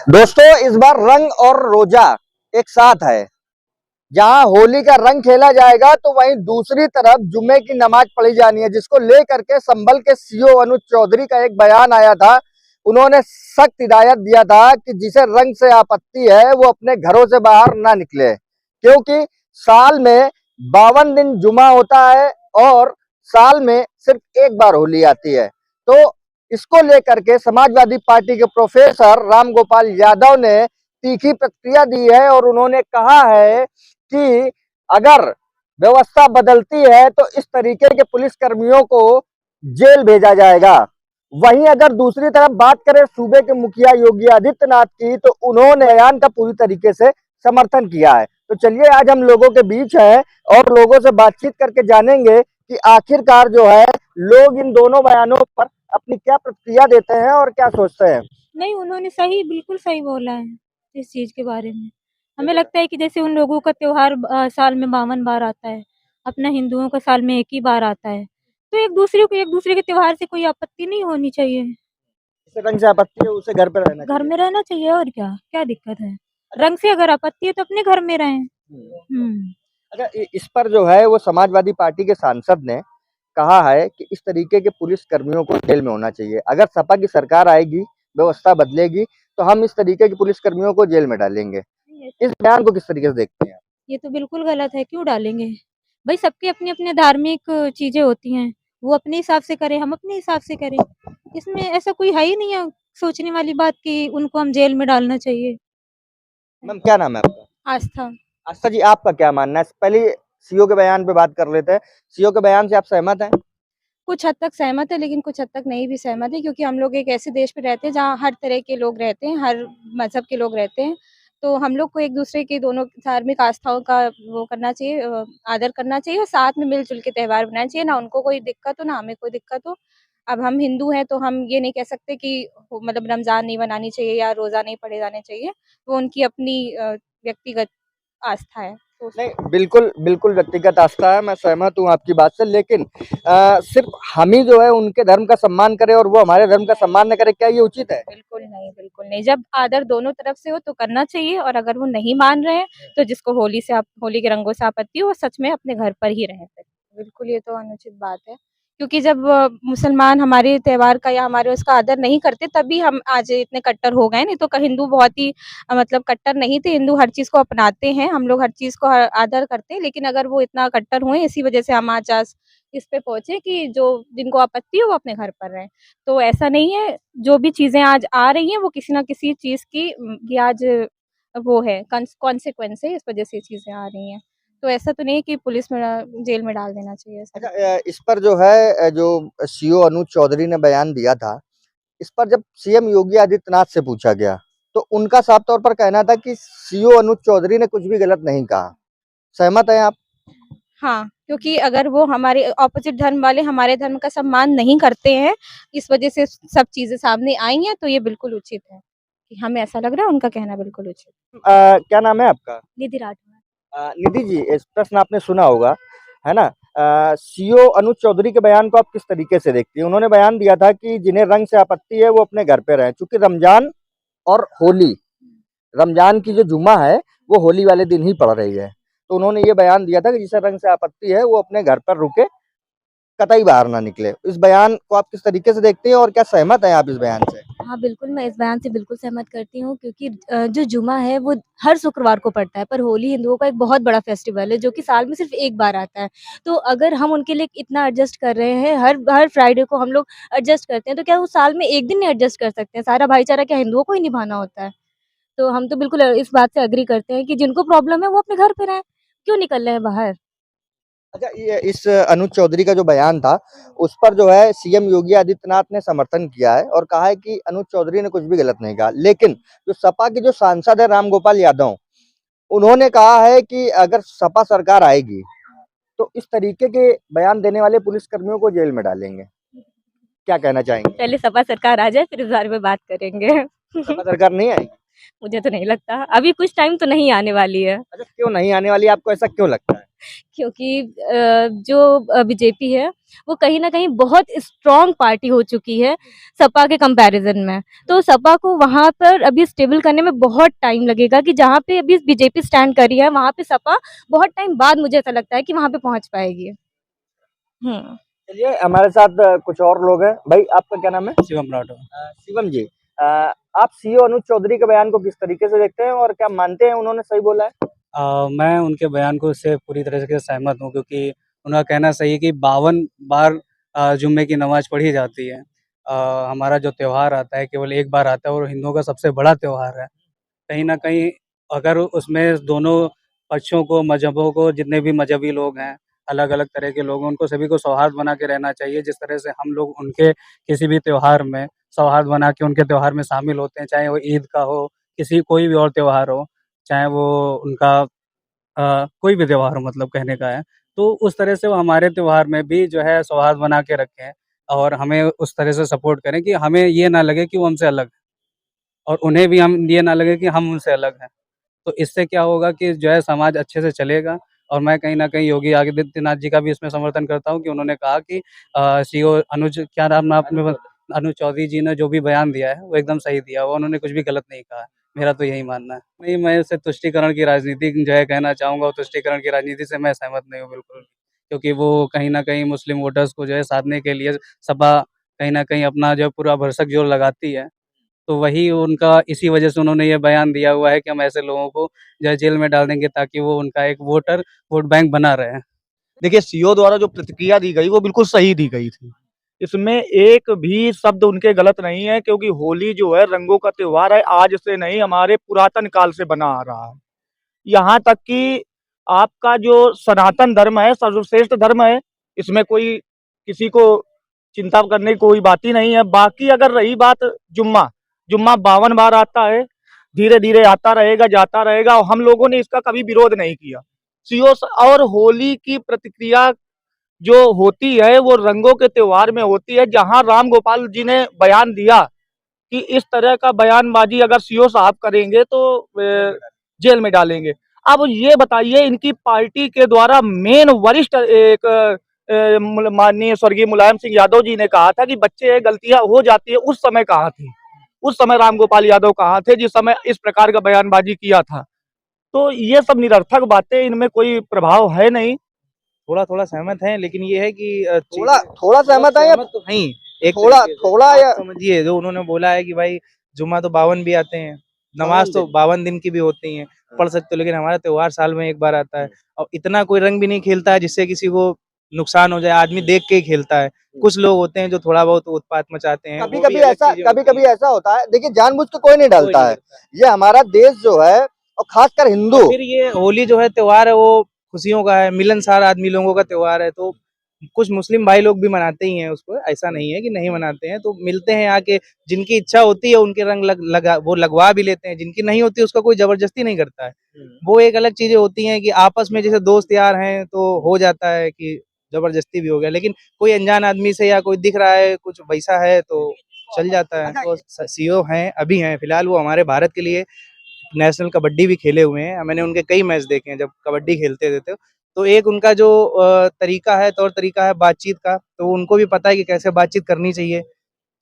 दोस्तों, इस बार रंग और रोजा एक साथ है। जहां होली का रंग खेला जाएगा तो वहीं दूसरी तरफ जुम्मे की नमाज पढ़ी जानी है, जिसको लेकर के संभल के सीओ अनुज चौधरी का एक बयान आया था। उन्होंने सख्त हिदायत दिया था कि जिसे रंग से आपत्ति है वो अपने घरों से बाहर ना निकले, क्योंकि साल में 52 दिन जुमा होता है और साल में सिर्फ एक बार होली आती है। तो इसको लेकर के समाजवादी पार्टी के प्रोफेसर राम गोपाल यादव ने तीखी प्रतिक्रिया दी है और उन्होंने कहा है कि अगर व्यवस्था बदलती है तो इस तरीके के पुलिस कर्मियों को जेल भेजा जाएगा। वहीं अगर दूसरी तरफ बात करें सूबे के मुखिया योगी आदित्यनाथ की, तो उन्होंने बयान का पूरी तरीके से समर्थन किया है। तो चलिए आज हम लोगों के बीच हैं और लोगों से बातचीत करके जानेंगे कि आखिरकार जो है लोग इन दोनों बयानों पर अपनी क्या प्रतिक्रिया देते हैं और क्या सोचते हैं। नहीं, उन्होंने सही बिल्कुल सही बोला है इस चीज़ के बारे में। हमें लगता है कि जैसे उन लोगों का त्योहार साल में 52 बार आता है, अपना हिंदुओं का साल में 1 ही बार आता है, तो एक दूसरे के त्योहार से कोई आपत्ति नहीं होनी चाहिए। जिसे रंग से आपत्ति है उसे घर पे रहना घर चाहिए। में रहना चाहिए और क्या, क्या दिक्कत है? रंग से अगर आपत्ति है तो अपने घर में रहें। हुँ। अच्छा, इस पर जो है वो समाजवादी पार्टी के सांसद ने कहा है कि इस तरीके के पुलिस कर्मियों को जेल में होना चाहिए। अगर सपा की सरकार आएगी, व्यवस्था बदलेगी, तो हम इस तरीके के पुलिस कर्मियों को जेल में डालेंगे। इस बयान को किस तरीके से देखते हैं आप? ये तो बिल्कुल गलत है, क्यों डालेंगे? भई सबकी अपनी-अपनी धार्मिक चीज़ें होती हैं, वो अपने हिसाब से करें, हम अपने हिसाब से करें। इसमें ऐसा कोई है ही नहीं है सोचने वाली बात कि उनको हम जेल में डालना चाहिए। मैम, क्या नाम है आपका? आस्था। आस्था जी, आपका क्या मानना है? पहले सीओ के बयान पे बात कर लेते हैं। सीओ के बयान से आप सहमत हैं? कुछ हद तक सहमत है, लेकिन कुछ हद तक नहीं भी सहमत है, क्योंकि हम लोग एक ऐसे देश में रहते हैं जहाँ हर तरह के लोग रहते हैं, हर मज़हब के लोग रहते हैं। तो हम लोग को एक-दूसरे की दोनों धार्मिक आस्थाओं का वो करना चाहिए, आदर करना चाहिए और साथ में मिल-जुल के त्योहार मनाना चाहिए, ना उनको कोई दिक्कत हो, ना हमें कोई दिक्कत हो। अब हम हिंदू हैं, तो हम ये नहीं कह सकते कि मतलब रमज़ान नहीं मनानी चाहिए या रोज़ा नहीं पढ़े जाने चाहिए। वो उनकी अपनी व्यक्तिगत आस्था है। तो उसको नहीं, बिल्कुल, बिल्कुल व्यक्तिगत आस्था है, मैं सहमत हूँ आपकी बात से, लेकिन सिर्फ़ हम ही जो है उनके धर्म का सम्मान करें और वो हमारे धर्म का सम्मान ना करें, क्या ये उचित है? बिल्कुल नहीं, बिल्कुल नहीं। जब आदर दोनों तरफ से हो तो करना चाहिए, और अगर वो नहीं मान रहे हैं, तो जिसको होली के रंगों से आपत्ति हो, वो सच में अपने घर पर ही रहें फिर। बिल्कुल, ये तो अनुचित बात है। क्योंकि जब मुसलमान हमारे त्योहार का या हमारे उसका आदर नहीं करते, तभी हम आज इतने कट्टर हो गए, नहीं तो हिंदू बहुत ही मतलब कट्टर नहीं थे। हिंदू हर चीज़ को अपनाते हैं, हम लोग हर चीज़ को आदर करते हैं, लेकिन अगर वो इतना कट्टर हुए, इसी वजह से हम आज इस पे पहुँचे कि जो जिनको आपत्ति हो, वो अपने घर पर रहें। तो ऐसा नहीं है, जो भी चीज़ें आज आ रही हैं वो किसी न किसी चीज़ की ये आज वो है कॉन्सिक्वेंस है, इस वज़ह से ये चीज़ें आ रही हैं। तो ऐसा तो नहीं है कि पुलिस में जेल में डाल देना चाहिए अच्छा, ऐसा। इस पर जो है जो सीओ अनुज चौधरी ने बयान दिया था, इस पर जब सीएम योगी आदित्यनाथ से पूछा गया, तो उनका साफ तौर पर कहना था कि सीओ अनुज चौधरी ने कुछ भी गलत नहीं कहा। सहमत हैं आप? हाँ, क्योंकि अगर वो हमारे अपोज़िट धर्म वाले हमारे धर्म का सम्मान नहीं करते हैं, इस वज़ह से सब चीज़ें सामने आई हैं, तो ये बिल्कुल उचित है। कि हमें ऐसा लग रहा है, उनका कहना बिल्कुल उचित। क्या नाम है आपका? निधि राठौर। निधि जी, इस प्रश्न आपने सुना होगा, है ना? सीओ अनुज चौधरी के बयान को आप किस तरीके से देखती हैं? उन्होंने बयान दिया था कि जिन्हें रंग से आपत्ति है वो अपने घर पे रहें, चूँकि रमज़ान और होली, रमज़ान की जो जुम्मा है वो होली वाले दिन ही पड़ रही है। तो उन्होंने ये बयान दिया था कि जिसे रंग से आपत्ति है वो अपने घर पर रुके, कतई बाहर ना निकले। इस बयान को आप किस तरीके से देखते हैं और क्या सहमत हैं आप इस बयान से? हाँ, बिल्कुल, मैं इस बयान से बिल्कुल सहमत करती हूँ, क्योंकि जो जुमा है वो हर शुक्रवार को पड़ता है, पर होली हिंदुओं का एक बहुत बड़ा फेस्टिवल है जो कि साल में सिर्फ़ 1 बार आता है। तो अगर हम उनके लिए इतना एडजस्ट कर रहे हैं, हर हर फ्राइडे को हम लोग एडजस्ट करते हैं, तो क्या वो साल में 1 दिन नहीं एडजस्ट कर सकते हैं? सारा भाईचारा क्या हिंदुओं को ही निभाना होता है? तो हम तो बिल्कुल इस बात से एग्री करते हैं कि जिनको प्रॉब्लम है वो अपने घर पे रहें, क्यों निकल रहे हैं बाहर? अच्छा, ये इस अनुज चौधरी का जो बयान था, उस पर जो है सीएम योगी आदित्यनाथ ने समर्थन किया है और कहा है कि अनुज चौधरी ने कुछ भी गलत नहीं कहा। लेकिन जो सपा के जो सांसद है रामगोपाल यादव, उन्होंने कहा है कि अगर सपा सरकार आएगी, तो इस तरीके के बयान देने वाले पुलिसकर्मियों को जेल में डालेंगे। क्या कहना चाहेंगे? पहले सपा सरकार आ जाए, फिर इस बारे में बात करेंगे। सपा सरकार नहीं आएगी? मुझे तो नहीं लगता, अभी कुछ टाइम तो नहीं आने वाली है। अच्छा, क्यों नहीं आने वाली, आपको ऐसा क्यों लगता है? क्योंकि जो बीजेपी है वो कहीं न कहीं बहुत स्ट्रॉन्ग पार्टी हो चुकी है सपा के कंपैरिज़न में। तो सपा को वहाँ पर अभी स्टेबल करने में बहुत टाइम लगेगा कि जहाँ पे अभी बीजेपी स्टैंड कर रही है, वहाँ पे सपा बहुत टाइम बाद मुझे ऐसा लगता है कि वहाँ पे पहुँच पाएगी। हुँ। चलिए हमारे साथ कुछ और लोग हैं। भाई आपका क्या नाम है? शिवम राठौर। शिवम जी, आप सीओ अनुज चौधरी के बयान को किस तरीके से देखते हैं और क्या मानते हैं उन्होंने सही बोला है? मैं उनके बयान को से पूरी तरह से सहमत हूँ, क्योंकि उनका कहना सही है कि 52 बार जुम्मे की नमाज पढ़ी जाती है। हमारा जो त्यौहार आता है केवल एक बार आता है और हिंदुओं का सबसे बड़ा त्यौहार है। कहीं न कहीं अगर उसमें दोनों पक्षों को, मज़हबों को, जितने भी मज़हबी लोग हैं, अलग-अलग तरह के लोग हैं, उनको सभी को सौहार्द बना के रहना चाहिए। जिस तरह से हम लोग उनके किसी भी त्योहार में सौहार्द बना के उनके त्योहार में शामिल होते हैं, चाहे वो ईद का हो, कोई भी और त्योहार हो, चाहे वो उनका कोई भी त्योहार हो, मतलब कहने का है। तो उस तरह से वो हमारे त्योहार में भी जो है सौहार्द बना के रखें और हमें उस तरह से सपोर्ट करें कि हमें ये ना लगे कि वो हमसे अलग हैं और उन्हें भी हम ये ना लगे कि हम उनसे अलग हैं। तो इससे क्या होगा कि जो है समाज अच्छे से चलेगा। और मैं कहीं न कहीं योगी आदित्यनाथ जी का भी इसमें समर्थन करता हूँ कि उन्होंने कहा कि सीओ अनुज क्या नाम आपने अनुज चौधरी जी ने जो भी बयान दिया है, वो एकदम सही दिया हुआ, उन्होंने कुछ भी गलत नहीं कहा है। मेरा तो यही मानना है। नहीं, मैं इसे तुष्टीकरण की राजनीति जो है कहना चाहूँगा और तुष्टीकरण की राजनीति से मैं सहमत नहीं हूँ बिल्कुल। क्योंकि वो कहीं न कहीं मुस्लिम वोटर्स को जो है साधने के लिए सपा कहीं न कहीं अपना जो है पूरा भरसक ज़ोर लगाती है। तो वही उनका इसी वजह से उन्होंने ये बयान दिया हुआ है कि हम ऐसे लोगों को जो है जेल में डाल देंगे ताकि वो उनका एक वोट बैंक बना रहे। देखिए सीओ द्वारा जो प्रतिक्रिया दी गई वो बिल्कुल सही दी गई थी। इसमें एक भी शब्द उनके गलत नहीं है, क्योंकि होली जो है रंगों का त्योहार है, आज से नहीं हमारे पुरातन काल से बना आ रहा है। यहाँ तक कि आपका जो सनातन धर्म है, सर्वश्रेष्ठ धर्म है, इसमें कोई किसी को चिंता करने की कोई बात ही नहीं है। बाकी अगर रही बात जुम्मा, जुम्मा 52 बार आता है, धीरे-धीरे आता रहेगा, जाता रहेगा और हम लोगों ने इसका कभी विरोध नहीं किया। सीओ और होली की प्रतिक्रिया जो होती है वो रंगों के त्योहार में होती है। जहां राम गोपाल जी ने बयान दिया कि इस तरह का बयानबाजी अगर सीओ साहब करेंगे तो जेल में डालेंगे। अब ये बताइए, इनकी पार्टी के द्वारा मेन वरिष्ठ एक माननीय स्वर्गीय मुलायम सिंह यादव जी ने कहा था कि बच्चे गलतियां हो जाती है, उस समय कहाँ थी? उस समय राम गोपाल यादव कहाँ थे जिस समय इस प्रकार का बयानबाजी किया था? तो ये सब निरर्थक बातें, इनमें कोई प्रभाव है नहीं। थोड़ा-थोड़ा सहमत हैं, लेकिन ये है कि थोड़ा चीज़ें थोड़ा सहमत है या सहमत तो हैं ही, एक थोड़ा तरीके से। थोड़ा आप या समझिए जो उन्होंने बोला है कि भाई जुम्मा तो 52 भी आते हैं, 52 नमाज़ तो दिन? 52 दिन की भी होती हैं, पढ़ सकते हो, लेकिन हमारा त्योहार साल में 1 बार आता है और इतना कोई रंग भी नहीं खेलता है जिससे किसी को नुकसान हो जाए, आदमी देख के ही खेलता है। कुछ लोग होते हैं जो थोड़ा बहुत उत्पात मचाते हैं, वो कभी-कभी भी अलग ऐसा चीज़ें होती कभी-कभी हैं, ऐसा होता है, देखिए जानबूझ के कोई नहीं कोई डालता नहीं है। करता। ये हमारा देश जो है और खासकर और हिंदू फिर ये होली जो है त्योहार है, वो खुशियों का है, मिलनसार आदमी लोगों का त्योहार है, तो कुछ मुस्लिम भाई लोग भी मनाते ही हैं उसको, ऐसा नहीं है कि नहीं मनाते हैं, तो मिलते हैं आके, जिनकी इच्छा होती है उनके रंग वो लगवा भी लेते हैं, जिनकी नहीं होती उसका कोई जबरदस्ती नहीं करता है। वो एक अलग चीजें होती हैं कि आपस में जैसे दोस्त यार हैं तो हो जाता है कि जबरदस्ती भी हो गया, लेकिन कोई अनजान आदमी से या कोई दिख रहा है कुछ वैसा है तो चल जाता है। तो सीओ हैं, अभी हैं फिलहाल, वो हमारे भारत के लिए नेशनल कबड्डी भी खेले हुए हैं। मैंने उनके कई मैच देखे हैं जब कबड्डी खेलते थे। तो एक उनका जो तरीका है, तौर तरीका है बातचीत का, तो उनको भी पता है कि कैसे बातचीत करनी चाहिए।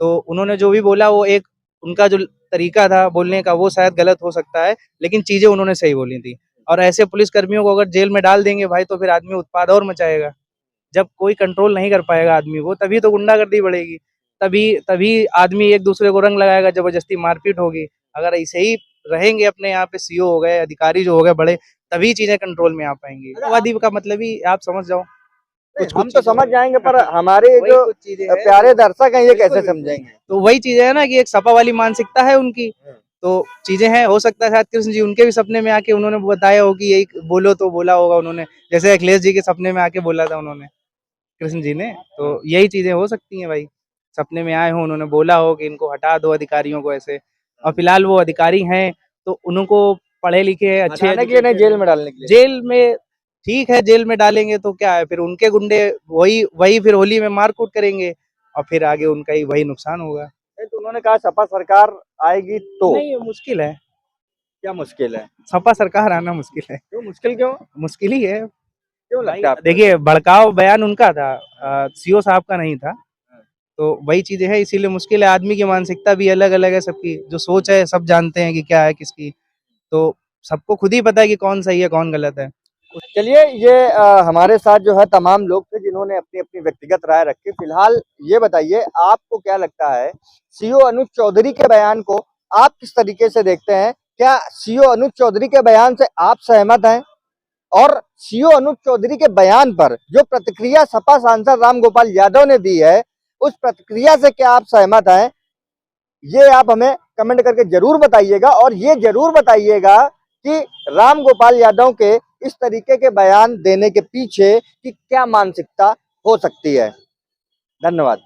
तो उन्होंने जो भी बोला वो एक उनका जो तरीका था बोलने का वो शायद गलत हो सकता है, लेकिन चीज़ें उन्होंने सही बोली थी। और ऐसे पुलिस कर्मियों को अगर जेल में डाल देंगे भाई तो फिर आदमी उत्पात और मचाएगा। जब कोई कंट्रोल नहीं कर पाएगा आदमी को, तभी तो गुंडागर्दी बढ़ेगी। तभी तभी आदमी एक दूसरे को रंग लगाएगा, ज़बरदस्ती मारपीट होगी। अगर ऐसे ही रहेंगे अपने यहाँ पे सीओ हो गए, अधिकारी जो हो गए बड़े, तभी चीज़ें कंट्रोल में आ पाएँगी। माओवादी का मतलब ही आप समझ जाओ। हम कुछ-कुछ तो चीज़ें समझ होंगी। जाएंगे पर हमारे वही जो कुछ चीज़ें हैं प्यारे जो दर्शक हैं ये बिल्कुल, कैसे बिल्कुल। समझेंगे? तो वही चीज़ें है ना कि एक सपा वाली मानसिकता है उनकी। तो चीज़ें हैं, हो सकता है शायद कृष्ण जी उनके भी सपने में आके उन्होंने बताया हो कि यही बोलो, तो बोला होगा उन्होंने। जैसे अखिलेश जी के सपने में आके बोला था उन्होंने, कृष्ण जी ने। तो यही चीज़ें हो सकती हैं भाई। सपने में आए हों, उन्होंने बोला हो कि इनको हटा दो अधिकारियों को ऐसे। और फिलहाल वो अधिकारी हैं, तो उनको पढ़े लिखे अच्छे हटाने के लिए नहीं, एजुकेटेड जेल हैं। में डालने के लिए? जेल में ठीक है, जेल में डालेंगे तो क्या है, फिर उनके गुंडे वही वही फिर होली में मार-कूट करेंगे और फिर आगे उनका ही वही नुकसान होगा। नहीं, तो उन्होंने कहा सपा सरकार आएगी तो नहीं, ये मुश्किल है। क्या मुश्किल है? सपा सरकार आना मुश्किल है। क्यों मुश्किल क्यों? मुश्किल ही है। क्यों भाई, लगता है आपको? देखिए भड़काऊ बयान उनका था, सीओ साहब का नहीं था। तो वही चीजें है, इसीलिए मुश्किल है। आदमी की मानसिकता भी अलग अलग है, सबकी जो सोच है सब जानते हैं कि क्या है किसकी। तो सबको खुद ही पता है कि कौन सही है कौन गलत है। चलिए ये हमारे साथ जो है तमाम लोग थे जिन्होंने अपनी अपनी व्यक्तिगत राय रखी। फिलहाल ये बताइए आपको क्या लगता है सीओ अनुज चौधरी के बयान को आप किस तरीके से देखते हैं? क्या सीओ अनुज चौधरी के बयान से आप सहमत हैं? और सीओ अनुज चौधरी के बयान पर जो प्रतिक्रिया सपा सांसद रामगोपाल यादव ने दी है उस प्रतिक्रिया से क्या आप सहमत हैं? ये आप हमें कमेंट करके जरूर बताइएगा और ये जरूर बताइएगा कि राम गोपाल यादव के इस तरीके के बयान देने के पीछे की क्या मानसिकता हो सकती है। धन्यवाद।